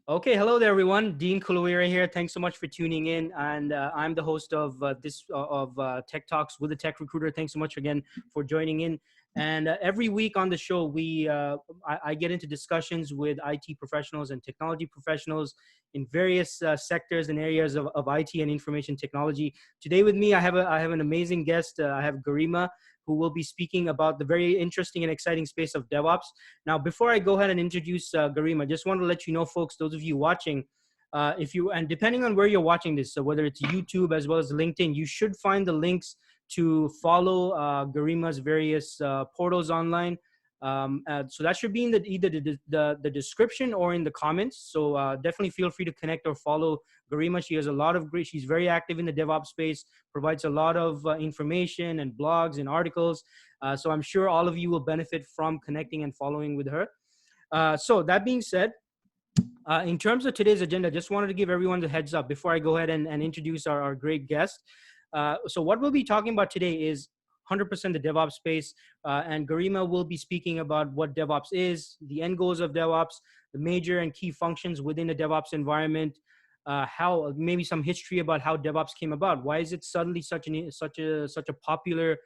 Okay, hello there, everyone. Dean Kuluwira here. Thanks so much for tuning in, and I'm the host of Tech Talks with the Tech Recruiter. Thanks so much again for joining in. And every week on the show, I get into discussions with IT professionals and technology professionals in various sectors and areas of IT and information technology. Today, with me, I have an amazing guest. I have Garima, who will be speaking about the very interesting and exciting space of DevOps. Now, before I go ahead and introduce Garima, I just want to let you know, folks, those of you watching, and depending on where you're watching this, so whether it's YouTube as well as LinkedIn, you should find the links to follow Garima's various portals online. So that should be in either the description or in the comments. So definitely feel free to connect or follow Garima. She has a lot of she's very active in the DevOps space, provides a lot of information and blogs and articles. So I'm sure all of you will benefit from connecting and following with her. So that being said, in terms of today's agenda, just wanted to give everyone the heads up before I go ahead and introduce our great guest. So what we'll be talking about today is 100% the DevOps space, and Garima will be speaking about what DevOps is, the end goals of DevOps, the major and key functions within the DevOps environment, how maybe some history about how DevOps came about. Why is it suddenly such a popular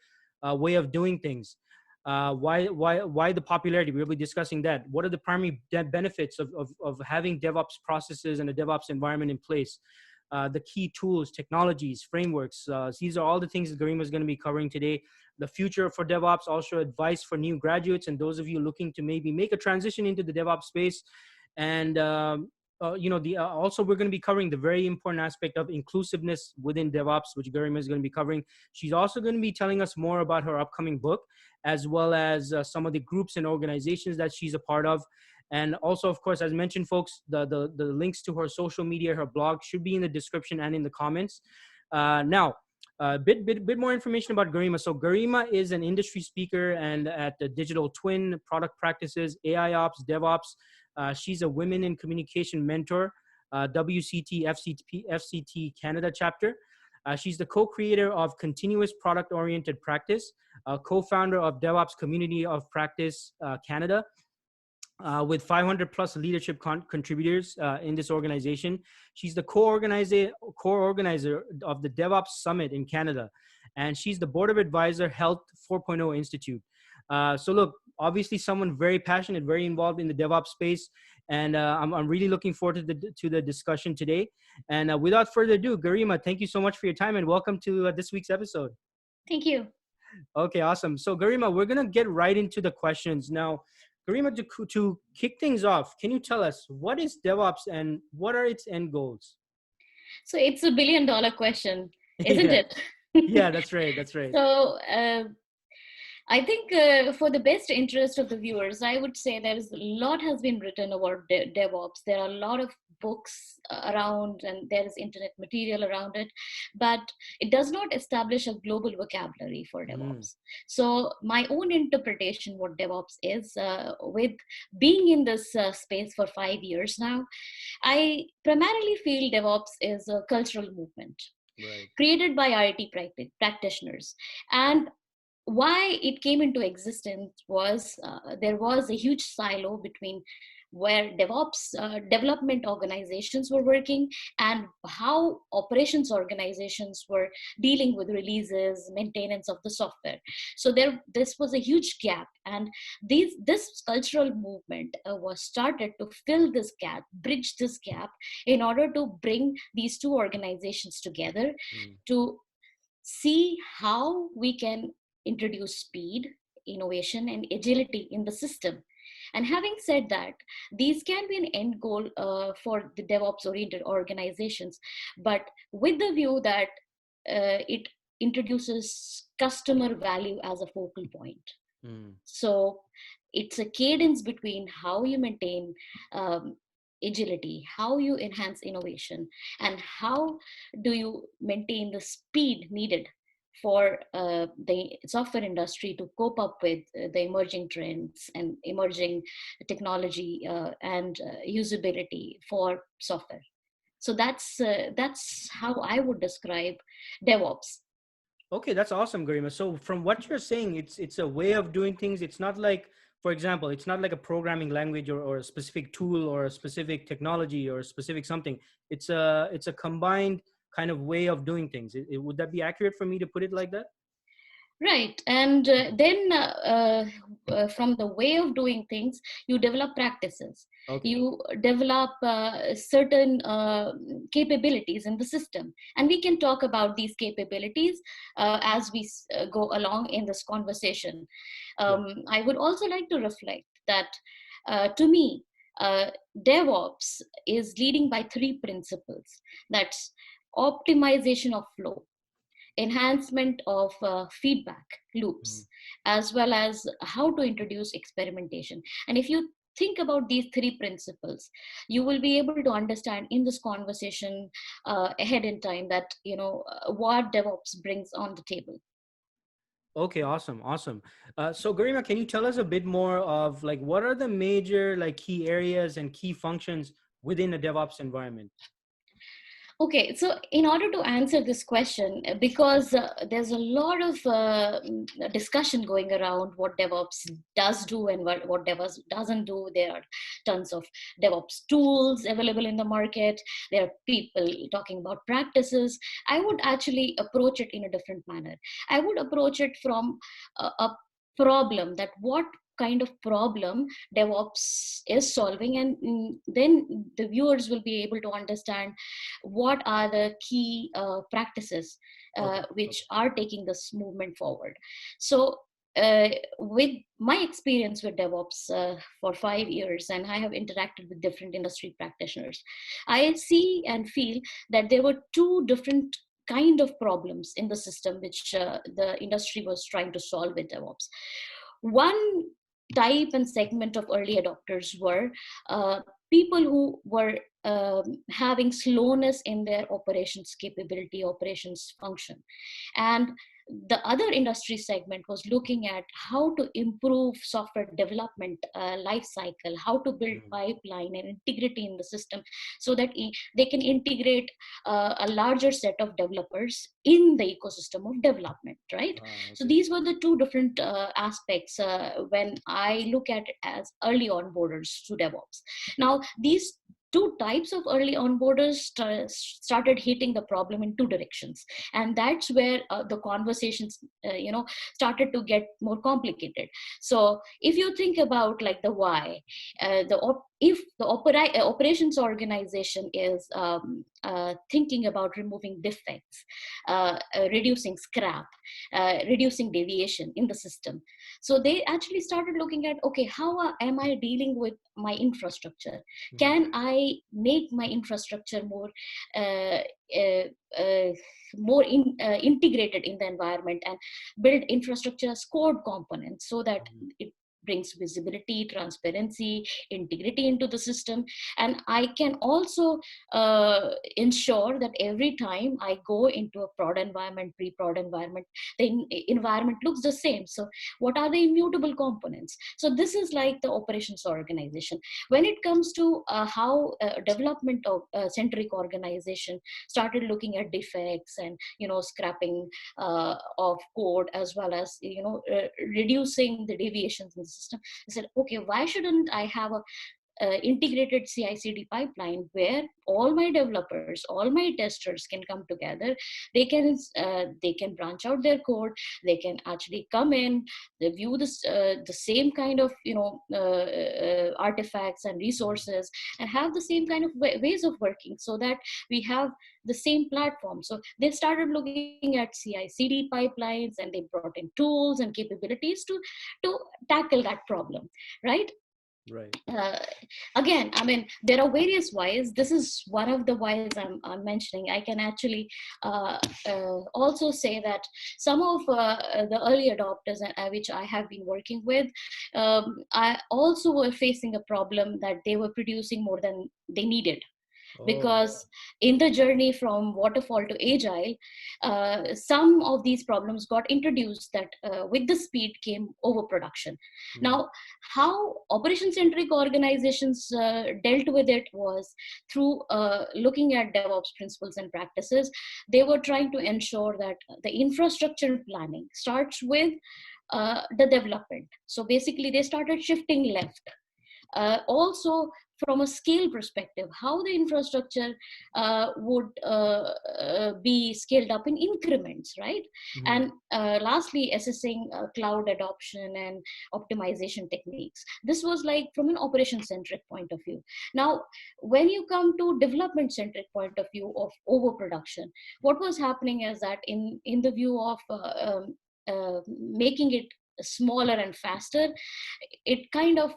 way of doing things? Why the popularity? We'll be discussing that. What are the primary benefits of having DevOps processes and a DevOps environment in place? The key tools, technologies, frameworks. These are all the things that Garima is going to be covering today. The future for DevOps, also advice for new graduates and those of you looking to maybe make a transition into the DevOps space. And also we're going to be covering the very important aspect of inclusiveness within DevOps, which Garima is going to be covering. She's also going to be telling us more about her upcoming book, as well as some of the groups and organizations that she's a part of. And also, of course, as mentioned, folks, the links to her social media, her blog should be in the description and in the comments. Now, a bit more information about Garima. So Garima is an industry speaker and at the Digital Twin, product practices, AI Ops, DevOps. She's a Women in Communication mentor, WCT FCT Canada chapter. She's the co-creator of Continuous Product-Oriented Practice, co-founder of DevOps Community of Practice Canada, with 500 plus leadership contributors in this organization. She's the core-organizer of the DevOps Summit in Canada, and she's the board of advisor Health 4.0 Institute. So look, obviously someone very passionate, very involved in the DevOps space, and I'm really looking forward to the discussion today. And without further ado, Garima, thank you so much for your time and welcome to this week's episode. Thank you. Okay, awesome. So Garima, we're gonna get right into the questions now. Garima, to kick things off, can you tell us what is DevOps and what are its end goals? So it's $1 billion question, isn't it? Yeah, that's right. That's right. So I think for the best interest of the viewers, I would say there is a lot has been written about DevOps. There are a lot of books around and there is internet material around it, but it does not establish a global vocabulary for DevOps. So my own interpretation what DevOps is, with being in this space for 5 years now, I primarily feel DevOps is a cultural movement. Right. Created by IT practitioners. And why it came into existence was there was a huge silo between where DevOps development organizations were working and how operations organizations were dealing with releases, maintenance of the software. So this was a huge gap, and this cultural movement was started to fill this gap, bridge this gap, in order to bring these two organizations together to see how we can introduce speed, innovation, and agility in the system. And having said that, these can be an end goal for the DevOps-oriented organizations, but with the view that it introduces customer value as a focal point. So it's a cadence between how you maintain agility, how you enhance innovation, and how do you maintain the speed needed for the software industry to cope up with the emerging trends and emerging technology and usability for software. So that's how I would describe DevOps. Okay, that's awesome, Garima. So from what you're saying, it's a way of doing things. It's not like for example, it's not like a programming language or a specific tool or a specific technology or a specific something. It's a combined kind of way of doing things. Would that be accurate for me to put it like that? Right. And then from the way of doing things, you develop practices. Okay. You develop certain capabilities in the system. And we can talk about these capabilities as we go along in this conversation. Yeah. I would also like to reflect that to me, uh, DevOps is leading by three principles. That's optimization of flow, enhancement of feedback Mm. loops, as well as how to introduce experimentation. And if you think about these three principles, you will be able to understand in this conversation ahead in time that what DevOps brings on the table. Okay, awesome, awesome. So Garima, can you tell us a bit more of like what are the major like key areas and key functions within a DevOps environment? Okay, so in order to answer this question, because there's a lot of discussion going around what DevOps does do and what DevOps doesn't do. There are tons of DevOps tools available in the market. There are people talking about practices. I would actually approach it in a different manner. I would approach it from a problem, that what kind of problem DevOps is solving, and then the viewers will be able to understand what are the key practices Okay, which okay. are taking this movement forward. So uh, with my experience with DevOps for 5 years, and I have interacted with different industry practitioners, I see and feel that there were two different kind of problems in the system which the industry was trying to solve with DevOps. One type and segment of early adopters were people who were having slowness in their operations capability, operations function. And the other industry segment was looking at how to improve software development life cycle, how to build Mhm. pipeline and integrity in the system, so that they can integrate a larger set of developers in the ecosystem of development, right? Ah, So okay. these were the two different aspects when I look at it as early onboarders to DevOps. Now, these two types of early onboarders started hitting the problem in two directions, and that's where the conversations started to get more complicated. So if you think about like the why, if the operations organization is thinking about removing defects, reducing scrap, reducing deviation in the system, so they actually started looking at, okay, how am I dealing with my infrastructure? Mhm. Can I make my infrastructure uh, uh, uh, integrated in the environment, and build infrastructure as code components, so that Mhm. it brings visibility, transparency, integrity into the system. And I can also ensure that every time I go into a prod environment, pre-prod environment, the environment looks the same. So what are the immutable components? So this is like the operations organization. When it comes to how development of centric organization started looking at defects and scrapping of code, as well as reducing the deviations in the system, I said, okay, why shouldn't I have a integrated CI/CD pipeline where all my developers, all my testers can come together. They can branch out their code. They can actually come in, they view this the same kind of artifacts and Mhm. resources, and have the same kind of ways of working, so that we have the same platform. So they started looking at CI/CD pipelines, and they brought in tools and capabilities to tackle that problem, right? Right. uh, Again, I mean, there are various whys. This is one of the whys I'm mentioning. I can actually also say that some of the early adopters, which I have been working with, I also were facing a problem that they were producing more than they needed, Oh. because in the journey from waterfall to agile, some of these problems got introduced, that with the speed came overproduction. Mhm. Now, how operation centric organizations dealt with it was through looking at DevOps principles and practices. They were trying to ensure that the infrastructure planning starts with the development. So basically, they started shifting left. Also, from a scale perspective, how the infrastructure would be scaled up in increments, right? Mm-hmm. And lastly, assessing cloud adoption and optimization techniques. This was like from an operation centric point of view. Now, when you come to development centric point of view of overproduction, what was happening is that in the view of making it smaller and faster, it kind of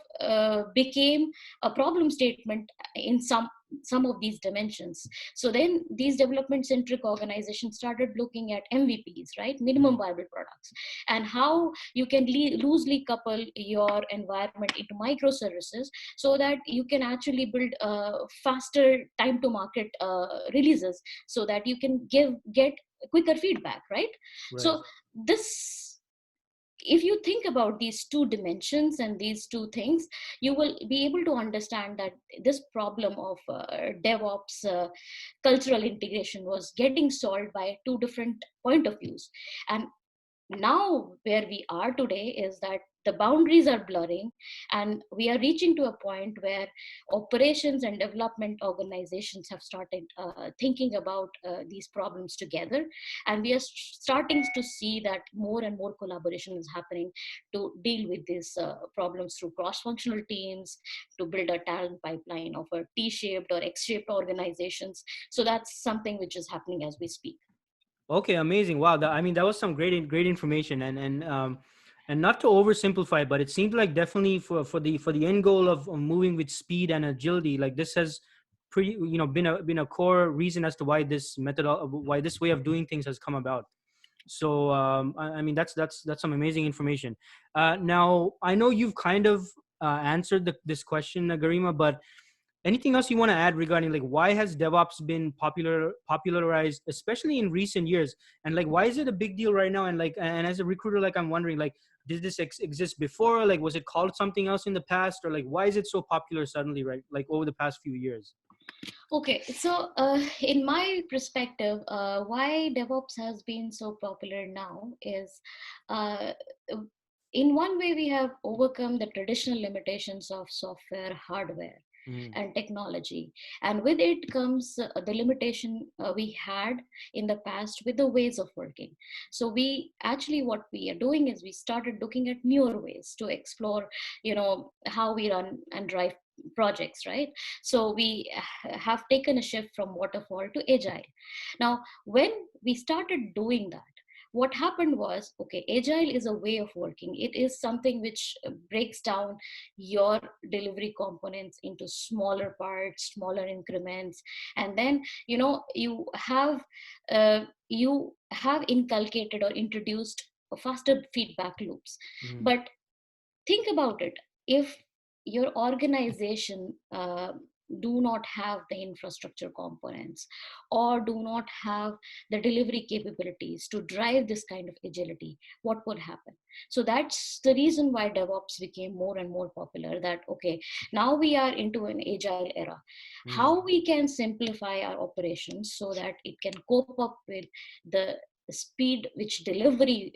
became a problem statement in some of these dimensions. So then these development centric organizations started looking at MVPs, right, minimum viable products, and how you can loosely couple your environment into microservices so that you can actually build faster time to market releases, so that you can get quicker feedback, right? Right. So this, if you think about these two dimensions and these two things, you will be able to understand that this problem of DevOps cultural integration was getting solved by two different point of views. And now where we are today is that the boundaries are blurring, and we are reaching to a point where operations and development organizations have started thinking about these problems together, and we are starting to see that more and more collaboration is happening to deal with these problems through cross-functional teams, to build a talent pipeline of a T-shaped or X-shaped organizations. So that's something which is happening as we speak. Okay, amazing. Wow, I mean, that was some great information, and not to oversimplify, but it seemed like definitely for the end goal of moving with speed and agility, like this has pretty, been a core reason as to why this method, why this way of doing things has come about. So I mean, that's some amazing information. Now I know you've kind of answered this question, Garima, but anything else you want to add regarding like why has DevOps been popularized, especially in recent years, and like why is it a big deal right now? And like, and as a recruiter, like I'm wondering, like, did this exist before? Like, was it called something else in the past, or like why is it so popular suddenly, right? Like over the past few years. Okay, so in my perspective, why DevOps has been so popular now is, uh, in one way, we have overcome the traditional limitations of software, hardware, Mm, and technology. And with it comes the limitation we had in the past with the ways of working. So we actually, what we are doing is we started looking at newer ways to explore, how we run and drive projects, right? So we have taken a shift from waterfall to agile. Now, when we started doing that, what happened was, okay, agile is a way of working. It is something which breaks down your delivery components into smaller parts, smaller increments, and then you have inculcated or introduced faster feedback loops. mm, But think about it. If your organization do not have the infrastructure components, or do not have the delivery capabilities to drive this kind of agility, what would happen? So that's the reason why DevOps became more and more popular. That, okay, now we are into an agile era. mm. How we can simplify our operations so that it can cope up with the speed which delivery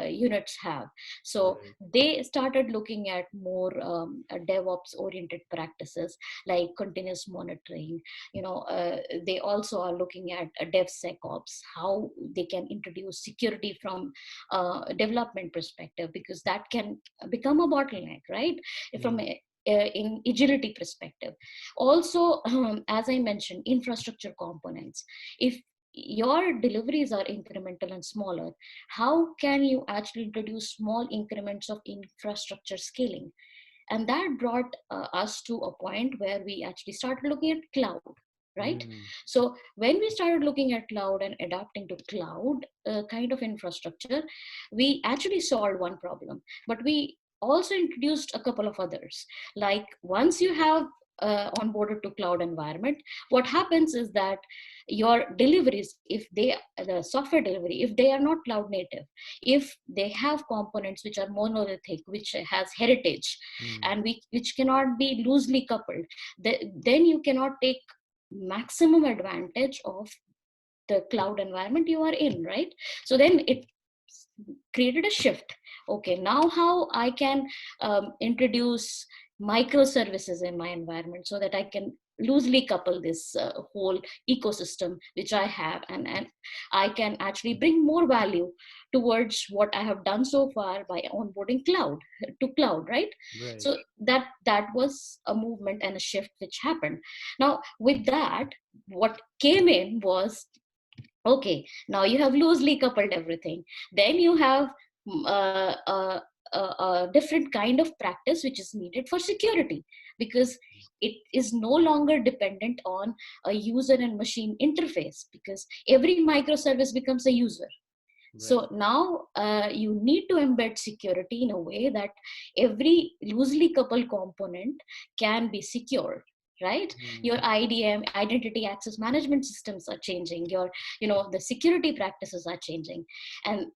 units have. So Right. they started looking at more DevOps oriented practices like continuous monitoring. They also are looking at DevSecOps, how they can introduce security from development perspective, because that can become a bottleneck, right? From Mm, in agility perspective. Also, as I mentioned, infrastructure components. If your deliveries are incremental and smaller, how can you actually introduce small increments of infrastructure scaling? And that brought us to a point where we actually started looking at cloud, right? mm, So when we started looking at cloud and adapting to cloud kind of infrastructure, we actually solved one problem, but we also introduced a couple of others. Like, once you have onboarded to cloud environment, what happens is that your deliveries, if they, the software delivery, if they are not cloud native, if they have components which are monolithic, which has heritage, mm. and which cannot be loosely coupled, then you cannot take maximum advantage of the cloud environment you are in, right? So then it created a shift. okay, now how I can introduce microservices in my environment so that I can loosely couple this whole ecosystem which I have, and I can actually bring more value towards what I have done so far by onboarding cloud to cloud, right? Right. So that was a movement and a shift which happened. Now with that, what came in was, okay, now you have loosely coupled everything. Then you have a different kind of practice which is needed for security, because it is no longer dependent on a user and machine interface, because every microservice becomes a user. Right. So now you need to embed security in a way that every loosely coupled component can be secured, right? Your Mm. IDM, identity access management systems are changing. The security practices are changing. And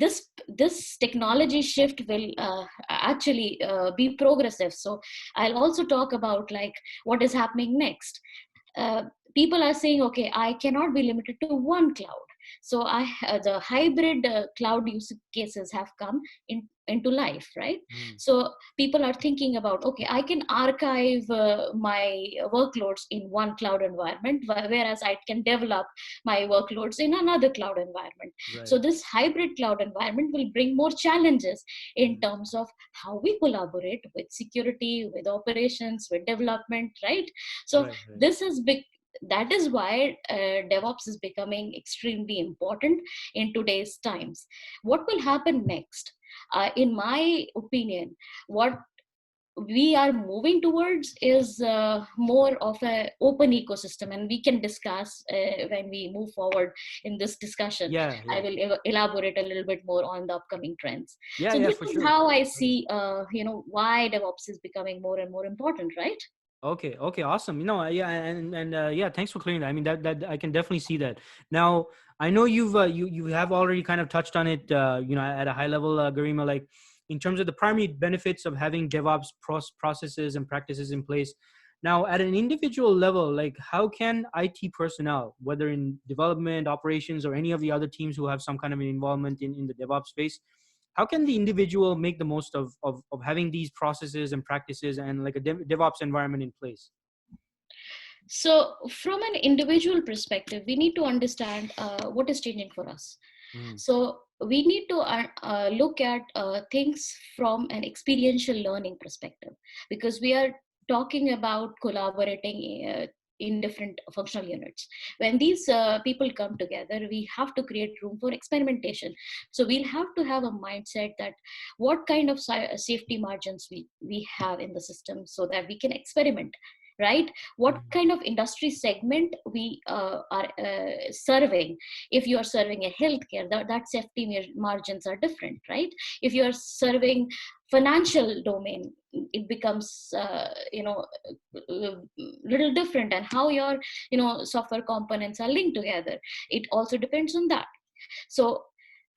this technology shift will actually be progressive. So I'll also talk about like what is happening next. uh, People are saying, okay, I cannot be limited to one cloud. So the hybrid cloud use cases have come into life, right? Mm. So people are thinking about, okay, I can archive my workloads in one cloud environment, whereas I can develop my workloads in another cloud environment. So Right. this hybrid cloud environment will bring more challenges in Mm. terms of how we collaborate with security, with operations, with development, right? So Right. Right. this is big. That is why DevOps is becoming extremely important in today's times. What will happen next? In my opinion, what we are moving towards is more of an open ecosystem, and we can discuss when we move forward in this discussion. Yeah. I Yeah. will elaborate a little bit more on the upcoming trends. Yeah. So Yeah. this For is sure. how I Okay. see why DevOps is becoming more and more important, right? Okay. Okay. Awesome. Yeah, and yeah, thanks for clearing that. I mean, that I can definitely see that. Now, I know you have already kind of touched on it. At a high level, Garima, like in terms of the primary benefits of having DevOps processes and practices in place. Now, at an individual level, like how can IT personnel, whether in development, operations, or any of the other teams who have some kind of an involvement in the DevOps space, how can the individual make the most of having these processes and practices and like a DevOps environment in place? So, from an individual perspective, we need to understand what is changing for us. Mm. So, we need to look at things from an experiential learning perspective, because we are talking about collaborating in different functional units. When these people come together, we have to create room for experimentation. So, we'll have to have a mindset that what kind of safety margins we have in the system so that we can experiment, right? What Mm. kind of industry segment we are serving. If you are serving a healthcare, that safety margins are different, right? If you are serving financial domain, it becomes little different, and how your software components are linked together, it also depends on that. So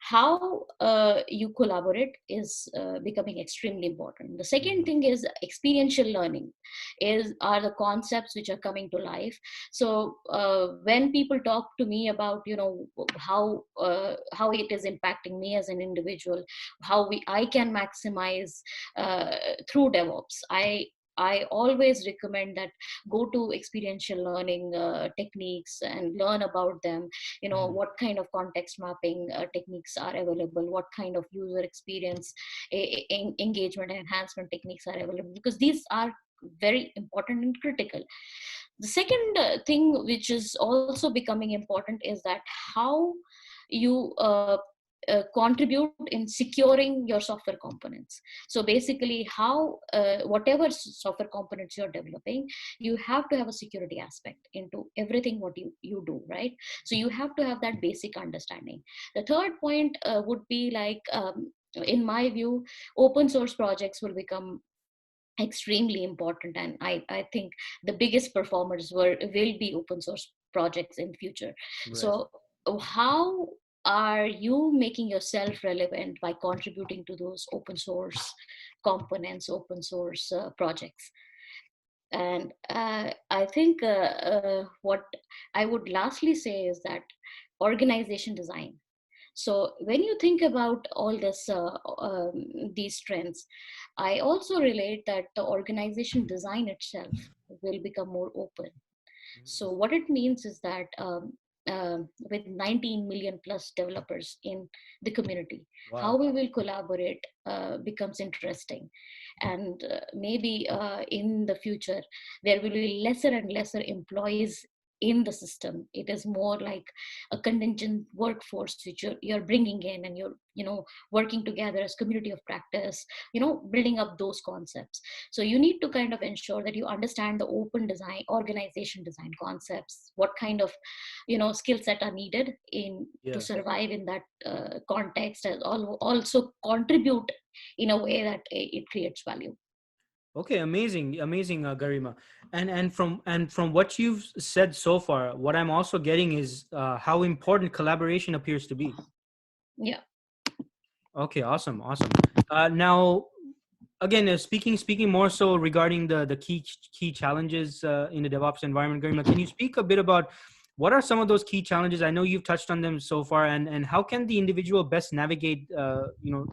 how you collaborate is becoming extremely important. The second Mm. thing is experiential learning, are the concepts which are coming to life. So when people talk to me about how it is impacting me as an individual, how I can maximize uh, through DevOps, I always recommend that go to experiential learning techniques and learn about them. Mm. What kind of context mapping techniques are available, what kind of user experience engagement and enhancement techniques are available, because these are very important and critical. The second thing which is also becoming important is that how you contribute in securing your software components. So basically, how whatever software components you're developing, you have to have a security aspect into everything what you do, right? So you have to have that basic understanding. The third point would be like, in my view, open source projects will become extremely important, and I think the biggest performers will be open source projects in future. Right. So how are you making yourself relevant by contributing to those open source components, open source projects? And I think what I would lastly say is that organization design. So when you think about all this, these trends, I also relate that the organization design itself will become more open. So what it means is that with 19 million plus developers in the community, how Wow. we will collaborate becomes interesting. And maybe in the future, there will be lesser and lesser employees in the system. It is more like a contingent workforce which you're bringing in, and you're, working together as community of practice, building up those concepts. So you need to kind of ensure that you understand the open design, organization design concepts, what kind of, skill set are needed in to Yes. survive in that context, and also contribute in a way that it creates value. Okay, amazing, amazing, Garima. And from what you've said so far, what I'm also getting is how important collaboration appears to be. Yeah. Okay, awesome, awesome. Now, again, speaking more so regarding the key challenges in the DevOps environment, Garima, can you speak a bit about what are some of those key challenges? I know you've touched on them so far, and how can the individual best navigate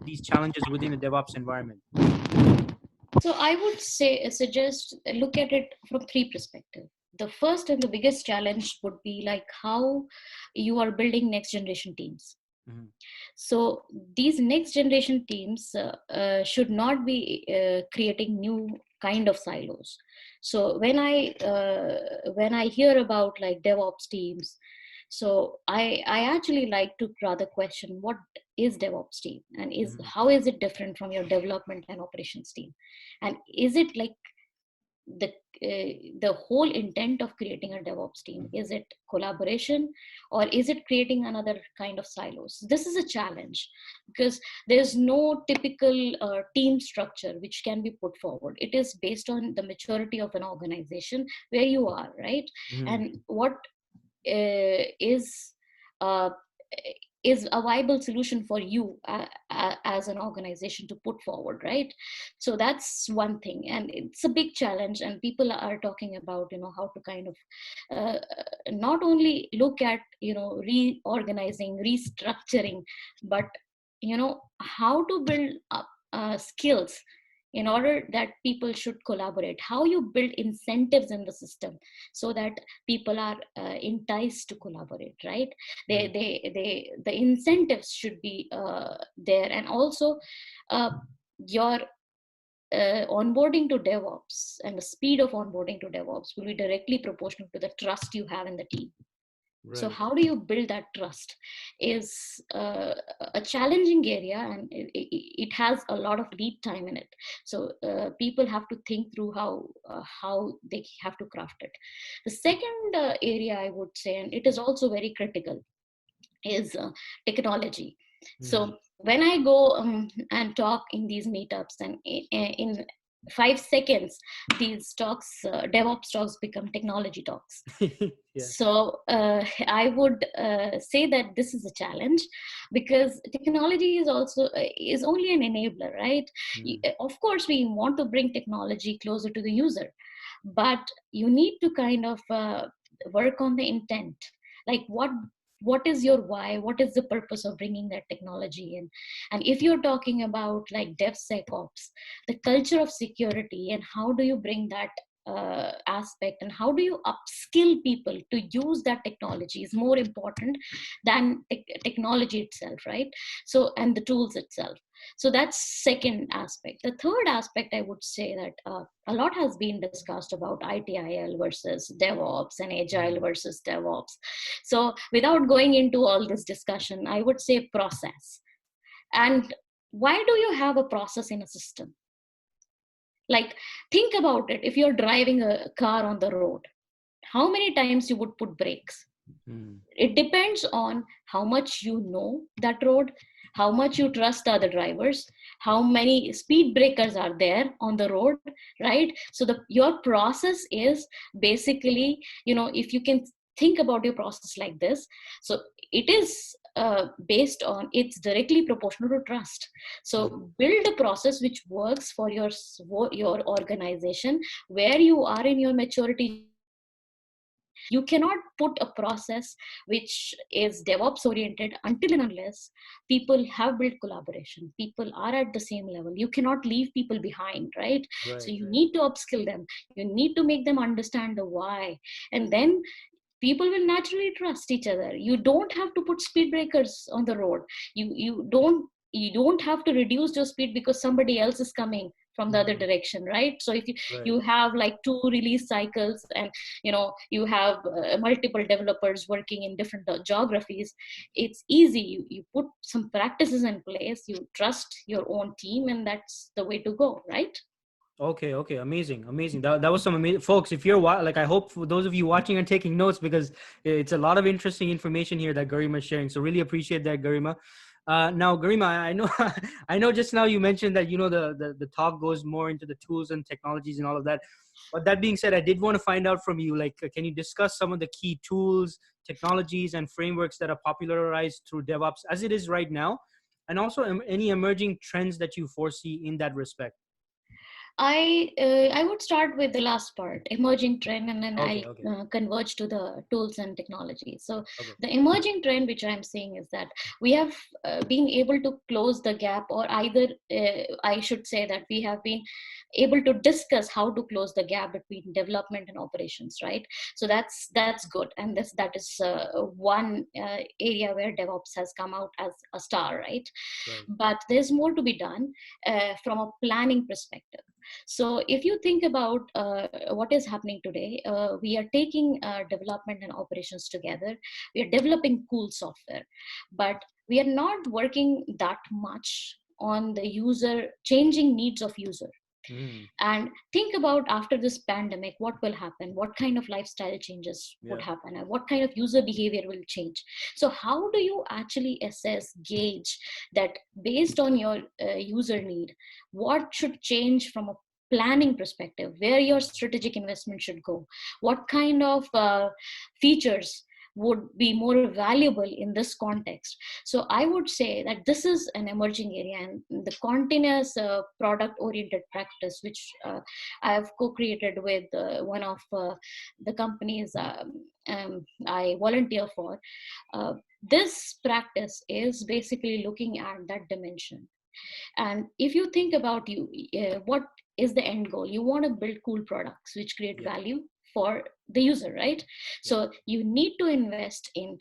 these challenges within a DevOps environment? So I would say suggest look at it from three perspectives. The first and the biggest challenge would be like how you are building next generation teams. Mhm. So these next generation teams should not be creating new kind of silos. So when I hear about like DevOps teams, so I actually like to rather question what is DevOps team, and is Mhm. how is it different from your development and operations team, and is it like the the whole intent of creating a DevOps team, is it collaboration, or is it creating another kind of silos? This is a challenge because there's no typical team structure which can be put forward. It is based on the maturity of an organization where you are, right? Mhm. And what is uh, is a viable solution for you as an organization to put forward, right? So that's one thing, and it's a big challenge, and people are talking about how to kind of not only look at reorganizing, restructuring, but how to build up skills in order that people should collaborate, how you build incentives in the system so that people are enticed to collaborate, right? Mhm. The incentives should be there, and also uh, your onboarding to DevOps and the speed of onboarding to DevOps will be directly proportional to the trust you have in the team. So Right. how do you build that trust is a challenging area, and it has a lot of lead time in it. So people have to think through how they have to craft it. The second area I would say, and it is also very critical, is technology. Mhm. So when I go and talk in these meetups, and in 5 seconds, these talks, DevOps talks, become technology talks. Yeah. So I would say that this is a challenge because technology is also is only an enabler, right? Mhm. Of course, we want to bring technology closer to the user, but you need to kind of work on the intent. Like what is your why? What is the purpose of bringing that technology in? And if you're talking about like DevSecOps, the culture of security, and how do you bring that aspect, and how do you upskill people to use that technology is more important than technology itself, right? So, and the tools itself. So that's second aspect. The third aspect, I would say that a lot has been discussed about ITIL versus DevOps and Agile Mhm. versus DevOps. So without going into all this discussion, I would say process. And why do you have a process in a system? Like, think about it. If you're driving a car on the road, how many times you would put brakes? Mhm. It depends on how much you know that road, how much you trust the other drivers, how many speed breakers are there on the road, right? So the your process is basically, if you can think about your process like this, so it is based on, it's directly proportional to trust. Mhm. So build a process which works for your organization, where you are in your maturity journey, You cannot put a process which is DevOps oriented until and unless people have built collaboration, people are at the same level. You cannot leave people behind, right? So Right, you right. need to upskill them, you need to make them understand the why, and then people will naturally trust each other. You don't have to put speed breakers on the road. You don't have to reduce your speed because somebody else is coming from the other Mhm. direction, right? So if Right. you have like 2 release cycles, and you have multiple developers working in different geographies, it's easy. You put some practices in place, you trust your own team, and that's the way to go, right? Okay, okay, amazing, amazing. That was some amazing, folks. If you're like, I hope for those of you watching are taking notes, because it's a lot of interesting information here that Garima is sharing. So really appreciate that, Garima. Now, Garima, I know, I know. Just now you mentioned that the talk goes more into the tools and technologies and all of that. But that being said, I did want to find out from you, like, can you discuss some of the key tools, technologies, and frameworks that are popularized through DevOps as it is right now, and also any emerging trends that you foresee in that respect? I would start with the last part, emerging trend, and then Okay, I'll okay, converge to the tools and technology. So okay. the emerging trend which I'm seeing is that we have been able to close the gap, or either I should say that we have been able to discuss how to close the gap between development and operations, right? So that's good, and that is one area where DevOps has come out as a star, right? Right. But there's more to be done from a planning perspective. So if you think about what is happening today, we are taking development and operations together. We are developing cool software, but we are not working that much on the user changing needs of user. Mm, And think about after this pandemic, what will happen, what kind of lifestyle changes would yeah. happen, and what kind of user behavior will change. So how do you actually assess, gauge that based on your user need, what should change from a planning perspective, where your strategic investment should go, what kind of features would be more valuable in this context. So I would say that this is an emerging area, and the continuous product oriented practice which I have co-created with one of the companies I volunteer for. This practice is basically looking at that dimension. And if you think about what is the end goal, you want to build cool products which create Yep. value for the user, right? Yep. So you need to invest in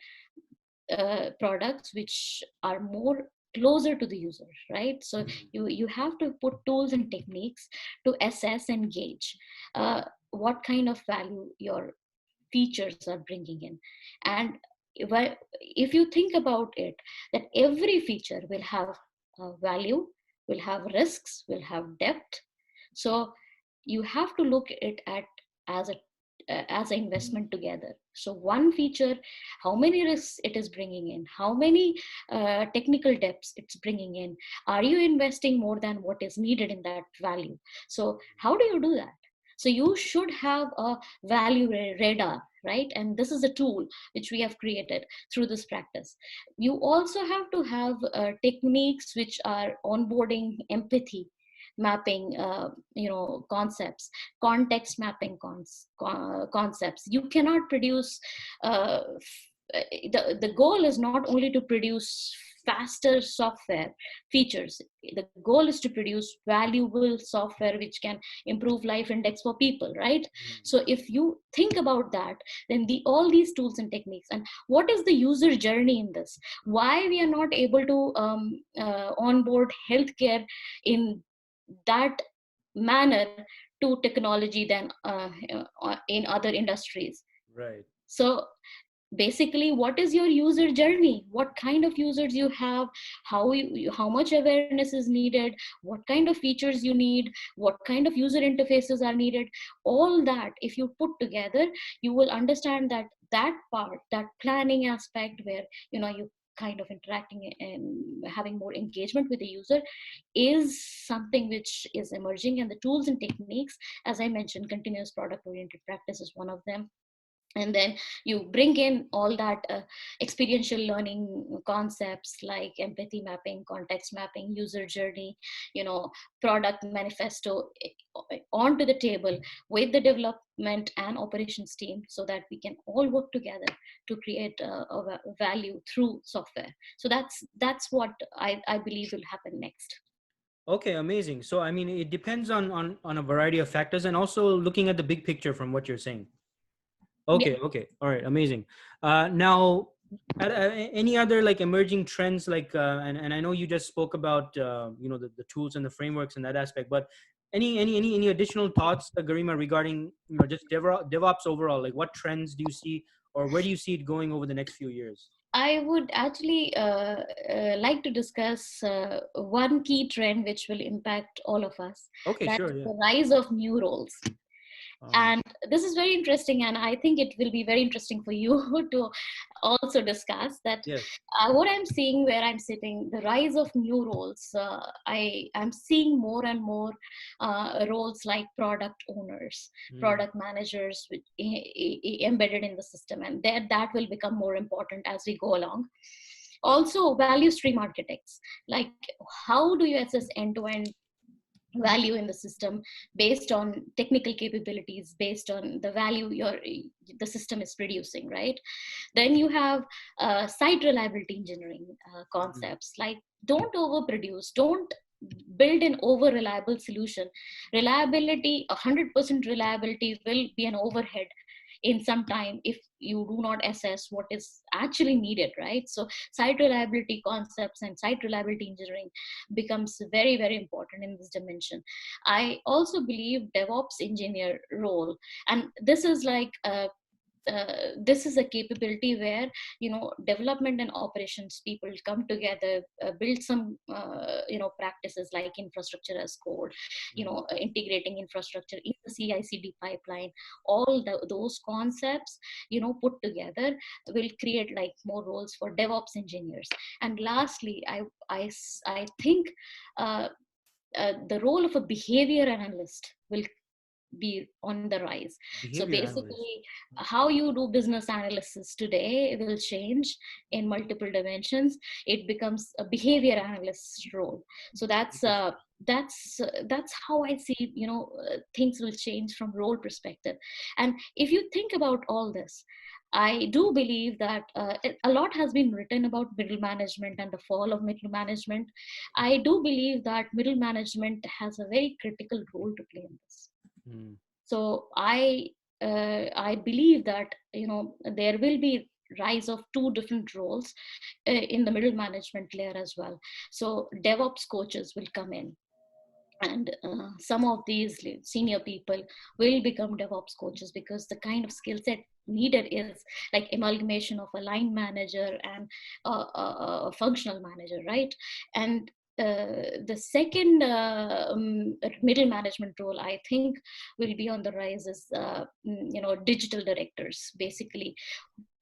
products which are more closer to the user, right? So Mhm. you have to put tools and techniques to assess and gauge what kind of value your features are bringing in. And if you think about it, that every feature will have value, will have risks, will have depth. So you have to look at it as a as an investment together. So one feature, how many risks it is bringing in, how many technical depths it's bringing in, are you investing more than what is needed in that value? So how do you do that? So you should have a value radar, right? And this is a tool which we have created through this practice. You also have to have techniques which are onboarding empathy mapping, concepts, context mapping concepts. You cannot produce the goal is not only to produce faster software features. The goal is to produce valuable software which can improve life index for people, right? Mhm. So if you think about that, then all these tools and techniques, and what is the user journey in this, why we are not able to onboard healthcare in that manner to technology than in other industries. Right. So basically, what is your user journey, what kind of users you have, how much awareness is needed, what kind of features you need, what kind of user interfaces are needed, all that if you put together, you will understand that that part, that planning aspect where you kind of interacting and having more engagement with the user, is something which is emerging. And the tools and techniques, as I mentioned, continuous product oriented practice is one of them. And then you bring in all that experiential learning concepts like empathy mapping, context mapping, user journey, product manifesto onto the table with the development and operations team, so that we can all work together to create a value through software. So that's what I believe will happen next. Okay, amazing. So I mean, it depends on a variety of factors, and also looking at the big picture from what you're saying. Yeah. Okay, okay, all right, amazing. Now, any other like emerging trends, like, and I know you just spoke about the tools and the frameworks and that aspect, but any additional thoughts, Garima, regarding just DevOps overall? Like, what trends do you see, or where do you see it going over the next few years? I would actually like to discuss one key trend which will impact all of us. Okay, That's sure, yeah. the rise of new roles. Um, And this is very interesting, and I think it will be very interesting for you to also discuss that. yes. What I'm seeing where I'm sitting, the rise of new roles, I am seeing more and more roles like product owners, Mm, product managers embedded in the system, and that will become more important as we go along. Also value stream architects, like how do you assess end to end value in the system based on technical capabilities, based on the value the system is producing, right? Then you have site reliability engineering mm, concepts, like don't overproduce, don't build an over reliable solution. Reliability, 100% reliability will be an overhead in some time if you do not assess what is actually needed, right? So site reliability concepts and site reliability engineering becomes very, very important in this dimension. I also believe DevOps engineer role, and this is a capability where development and operations people come together, build some practices like infrastructure as code, mm. integrating infrastructure in the CI/CD pipeline. All those concepts put together will create like more roles for DevOps engineers. And lastly, I think uh, the role of a behavior analyst will be on the rise. So Behavior analyst. basically, how you do business analysis today will change in multiple dimensions. It becomes a behavior analyst role. So Interesting. that's how I see things will change from role perspective. And if you think about all this, I do believe that a lot has been written about middle management and the fall of middle management. I do believe that middle management has a very critical role to play in this. Mm, So I believe that there will be rise of two different roles in the middle management layer as well. So DevOps coaches will come in, and some of these senior people will become DevOps coaches, because the kind of skill set needed is like amalgamation of a line manager and a functional manager, right? And the second middle management role I think will be on the rise is digital directors, basically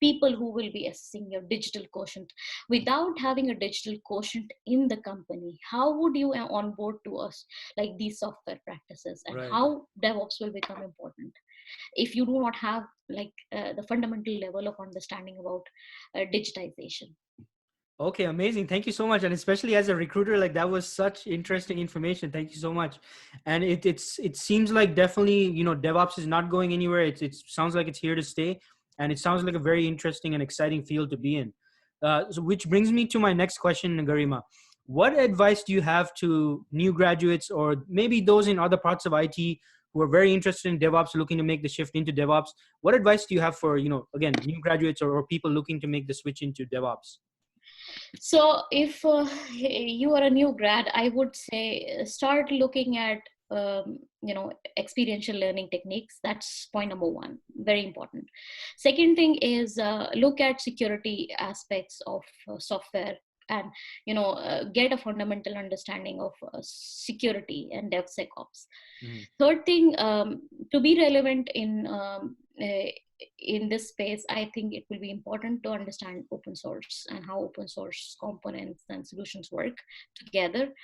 people who will be assessing your digital quotient. Without having a digital quotient in the company, how would you onboard to us like these software practices, and right. how DevOps will become important if you do not have like the fundamental level of understanding about digitization. Okay, amazing. Thank you so much. And especially as a recruiter, like that was such interesting information. Thank you so much. And it seems like definitely, DevOps is not going anywhere. It sounds like it's here to stay. And it sounds like a very interesting and exciting field to be in. So which brings me to my next question, Garima. What advice do you have to new graduates, or maybe those in other parts of IT who are very interested in DevOps, looking to make the shift into DevOps? What advice do you have for, again, new graduates, or people looking to make the switch into DevOps? So if you are a new grad, I would say start looking at experiential learning techniques. That's point number one, very important. Second thing is look at security aspects of software, and get a fundamental understanding of security and DevSecOps. Mhm. Third thing, to be relevant in this space, I think it will be important to understand open source and how open source components and solutions work together.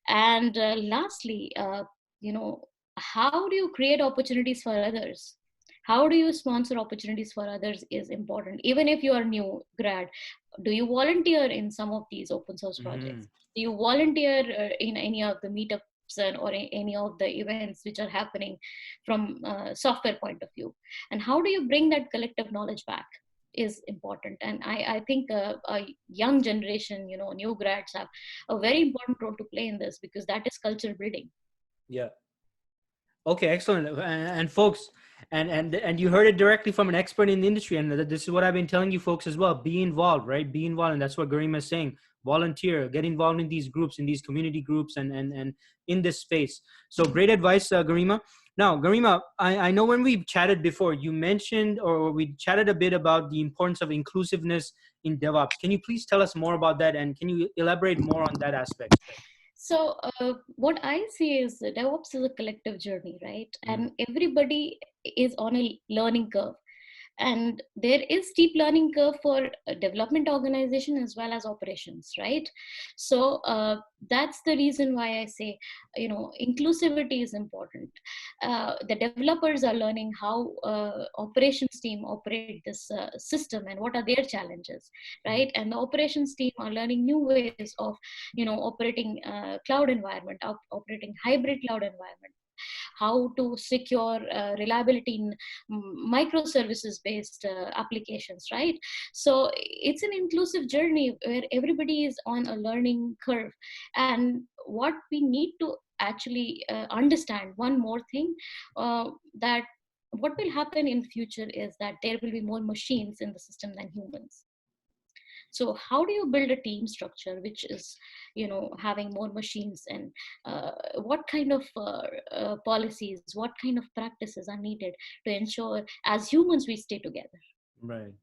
And lastly, how do you create opportunities for others? How do you sponsor opportunities for others is important. Even if you are new grad, do you volunteer in some of these open source Mm-hmm. projects? Do you volunteer in any of the meetups or any of the events which are happening from software point of view? And how do you bring that collective knowledge back is important. And I think a young generation, new grads have a very important role to play in this, because that is culture building. Yeah. Okay, excellent. And folks, and you heard it directly from an expert in the industry, and this is what I've been telling you folks as well. Be involved, right? Be involved, and that's what Garima is saying. Volunteer, get involved in these groups, in these community groups, and in this space. So great advice, Garima. Now, Garima, I know when we chatted before, you mentioned, or we chatted a bit about the importance of inclusiveness in DevOps. Can you please tell us more about that, and can you elaborate more on that aspect? So what I see is DevOps is a collective journey, right? Mm, And everybody is on a learning curve. And there is steep learning curve for a development organization as well as operations, right? So that's the reason why I say, inclusivity is important. The developers are learning how operations team operate this system and what are their challenges, mm, right? And the operations team are learning new ways of operating cloud environment, operating hybrid cloud environment, how to secure reliability in microservices based applications, right? So it's an inclusive journey where everybody is on a learning curve. And what we need to actually understand one more thing, that what will happen in future is that there will be more machines in the system than humans. So how do you build a team structure which is having more machines, and what kind of policies, what kind of practices are needed to ensure as humans we stay together? right.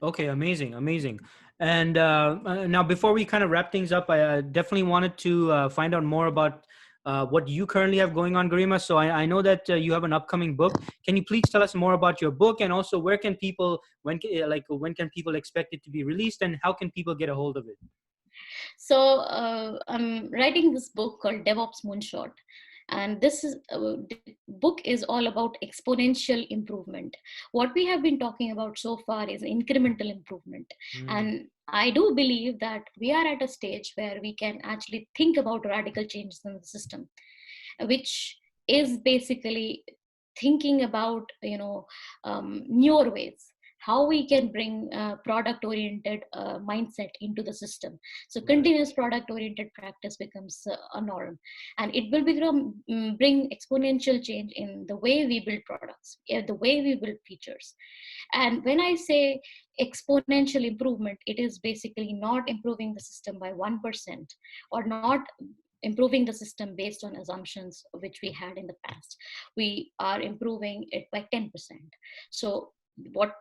Okay, amazing, amazing. And now, before we kind of wrap things up, I definitely wanted to find out more about what you currently have going on, Garima. So I know that you have an upcoming book. Can you please tell us more about your book, and also where can people, when can people expect it to be released, and how can people get a hold of it? So I'm writing this book called DevOps Moonshot. And this book is all about exponential improvement. What we have been talking about so far is incremental improvement. Mm, And I do believe that we are at a stage where we can actually think about radical changes in the system, which is basically thinking about newer ways how we can bring product oriented mindset into the system. So right, continuous product oriented practice becomes a norm, and it will bring exponential change in the way we build products, the way we build features. And when I say exponential improvement, it is basically not improving the system by 1%, or not improving the system based on assumptions which we had in the past. We are improving it by 10%. So what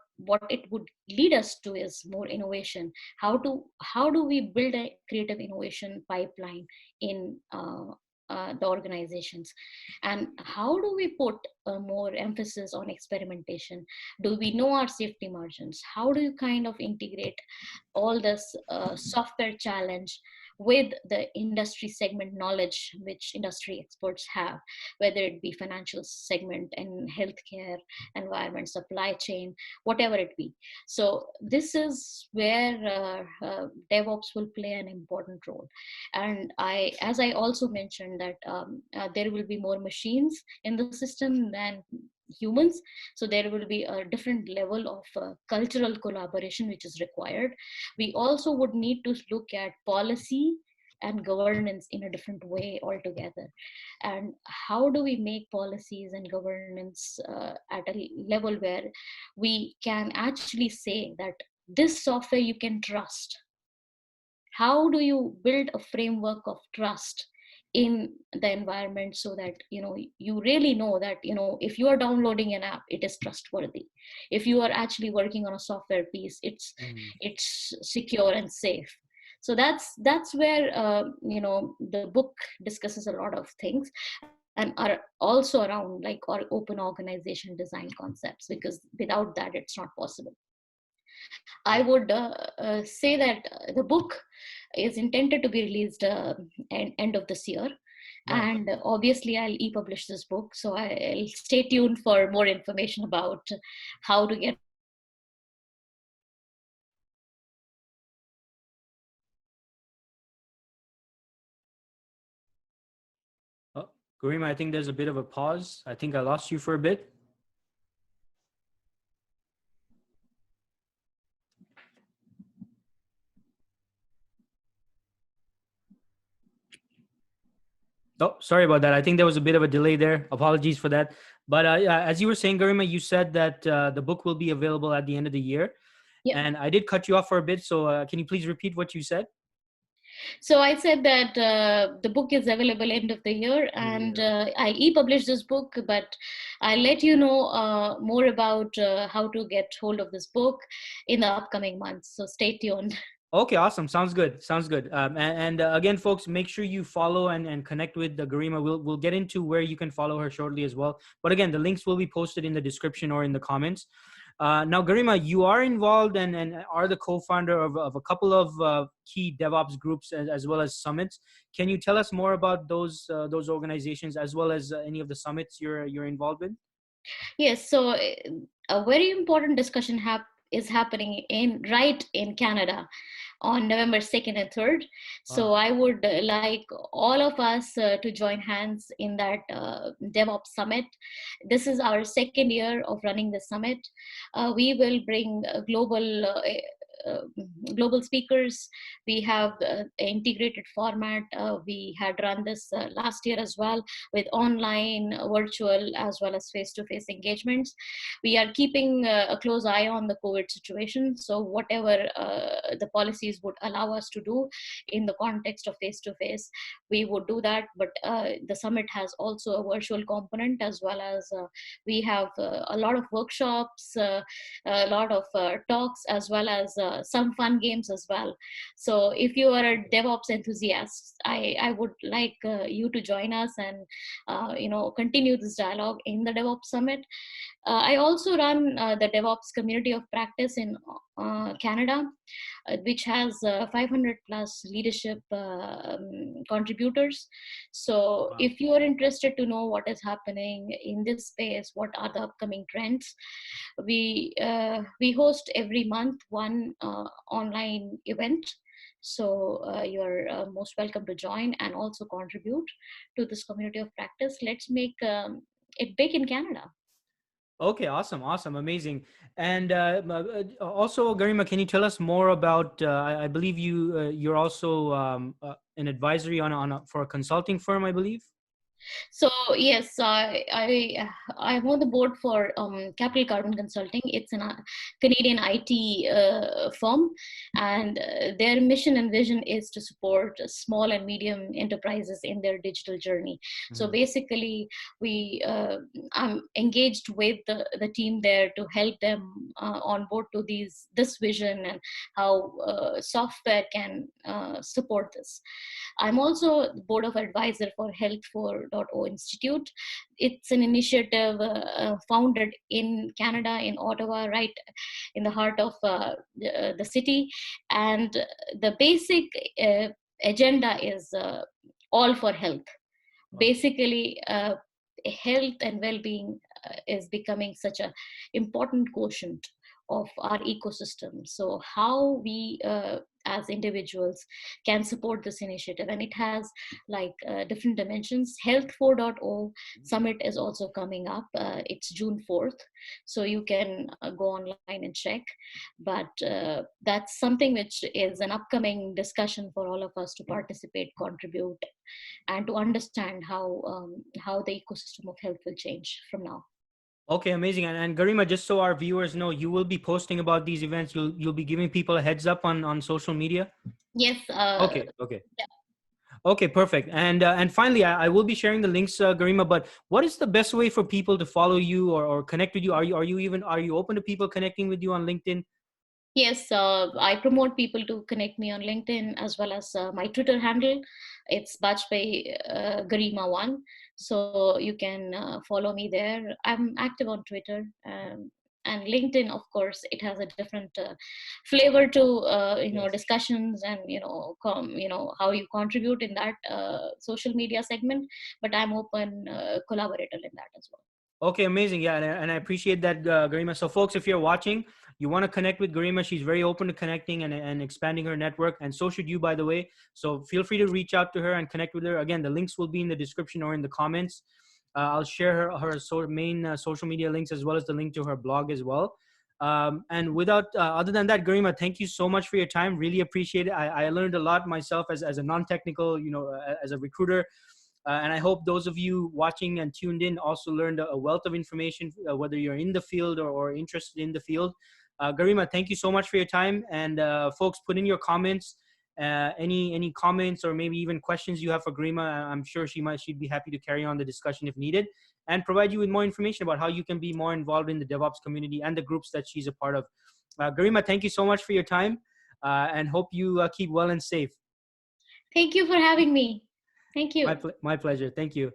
it would lead us to is more innovation. How do we build a creative innovation pipeline in the organizations, and how do we put more emphasis on experimentation? Do we know our safety margins? How do you kind of integrate all this software challenge with the industry segment knowledge which industry experts have, whether it be financial segment and healthcare environment, supply chain, whatever it be? So this is where DevOps will play an important role. And as I also mentioned, that there will be more machines in the system than humans. So there will be a different level of cultural collaboration which is required. We also would need to look at policy and governance in a different way altogether. And how do we make policies and governance at a level where we can actually say that this software you can trust? How do you build a framework of trust in the environment, so that you really know that if you are downloading an app, it is trustworthy. If you are actually working on a software piece, it's mm, it's secure and safe. So that's where the book discusses a lot of things, and are also around like our open organization design concepts, because without that it's not possible. I right. would say that the book is intended to be released end of this year. Wow. And obviously I'll e-publish this book, so I'll stay tuned for more information about how to get. Oh, Garima, I think there's a bit of a pause. I think I lost you for a bit. Oh, sorry about that. I think there was a bit of a delay there. Apologies for that. But yeah, as you were saying, Garima, you said that the book will be available at the end of the year. Yeah. And I did cut you off for a bit. So can you please repeat what you said? So I said that the book is available end of the year, and I e-publish this book, but I'll let you know more about how to get hold of this book in the upcoming months. So stay tuned. Okay, awesome. Sounds good. Sounds good. And again, folks, make sure you follow and connect with the Garima. We'll get into where you can follow her shortly as well. But again, the links will be posted in the description or in the comments. Now, Garima, you are involved and are the co-founder of a couple of key DevOps groups as well as summits. Can you tell us more about those organizations as well as any of the summits you're involved in? Yes, so a very important discussion is happening right in Canada on November 2nd and 3rd. So I would like all of us to join hands in that DevOps Summit. This is our second year of running the summit. We will bring uh, global speakers. We have an integrated format. We had run this last year as well, with online, virtual, as well as face-to-face engagements. We are keeping a close eye on the COVID situation. So whatever the policies would allow us to do in the context of face-to-face, we would do that. But the summit has also a virtual component, as well as we have a lot of workshops, a lot of talks, as well as some fun games as well. So if you are a DevOps enthusiast, I would like you to join us and continue this dialogue in the DevOps Summit. I also run the DevOps community of practice in Canada, which has 500 plus leadership contributors. So if you are interested to know what is happening in this space, what are the upcoming trends, we host every month one online event. So you're most welcome to join and also contribute to this community of practice. Let's make it big in Canada. Okay, awesome, awesome, amazing. And also, Garima, can you tell us more about? I believe you're also an advisory for a consulting firm, I believe. So yes, I'm on the board for Capital Carbon Consulting. It's a Canadian IT firm, and their mission and vision is to support small and medium enterprises in their digital journey. So basically, I'm engaged with the team there to help them on board to this vision and how software can support this. I'm also the board of advisor for Health4.0 Institute. It's an initiative founded in Canada, in Ottawa, right in the heart of the city. And the basic agenda is all for health. Basically, health and well-being is becoming such an important quotient of our ecosystem. So how we as individuals can support this initiative, and it has like different dimensions. Health 4.0 summit is also coming up. It's June 4th, so you can go online and check. But that's something which is an upcoming discussion for all of us to participate, contribute, and to understand how the ecosystem of health will change from now. Okay, amazing. And Garima, just so our viewers know, you will be posting about these events. You'll be giving people a heads up on social media. Yes. Okay. Okay. Yeah. Okay, perfect. And finally, I will be sharing the links, Garima. But what is the best way for people to follow you or connect with you? Are you open to people connecting with you on LinkedIn? Yes, I promote people to connect me on LinkedIn, as well as my Twitter handle. It's Bajpai Garima1. So you can follow me there. I'm active on Twitter. And LinkedIn, of course, it has a different flavor to Yes. discussions and how you contribute in that social media segment. But I'm open collaborator in that as well. Okay, amazing. Yeah, and I appreciate that, Garima. So, folks, if you're watching, you want to connect with Garima, she's very open to connecting and expanding her network, and so should you, by the way. So, feel free to reach out to her and connect with her. Again, the links will be in the description or in the comments. I'll share her main social media links as well as the link to her blog as well. And without other than that, Garima, thank you so much for your time. Really appreciate it. I learned a lot myself as a non-technical, as a recruiter. And I hope those of you watching and tuned in also learned a wealth of information, whether you're in the field or interested in the field. Garima, thank you so much for your time. And folks, put in your comments, any comments or maybe even questions you have for Garima. I'm sure she'd be happy to carry on the discussion if needed and provide you with more information about how you can be more involved in the DevOps community and the groups that she's a part of. Garima, thank you so much for your time and hope you keep well and safe. Thank you for having me. Thank you. My pleasure. Thank you.